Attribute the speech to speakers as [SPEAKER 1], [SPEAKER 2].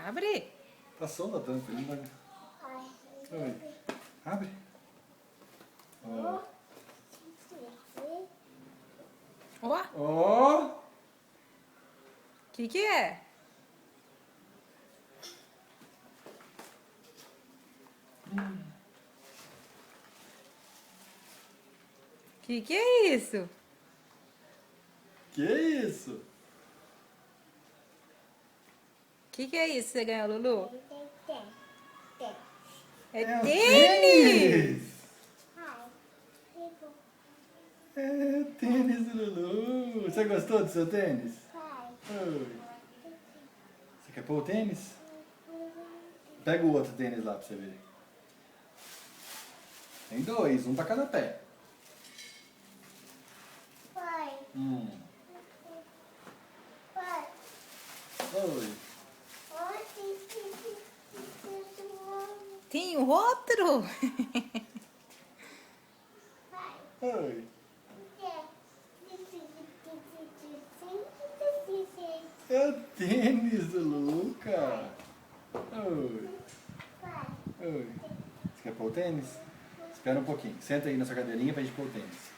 [SPEAKER 1] Abre.
[SPEAKER 2] Tá só da tampa, ele não vai... Oi. Abre. Ó.
[SPEAKER 1] Ó,
[SPEAKER 2] Ó.
[SPEAKER 1] que é? Que é isso?
[SPEAKER 2] Que isso?
[SPEAKER 1] Que é isso que você ganhou, Lulu? É
[SPEAKER 2] um
[SPEAKER 1] tênis!
[SPEAKER 2] É tênis do Lulu. Você gostou do seu tênis? Oi. Você quer pôr o tênis? Pega o outro tênis lá pra você ver. Tem dois, um pra cada pé. Oi.
[SPEAKER 1] Tem um outro?
[SPEAKER 2] Oi. É o tênis do Luca. Oi. Oi. Você quer pôr o tênis? Espera um pouquinho. Senta aí na sua cadeirinha pra gente pôr o tênis.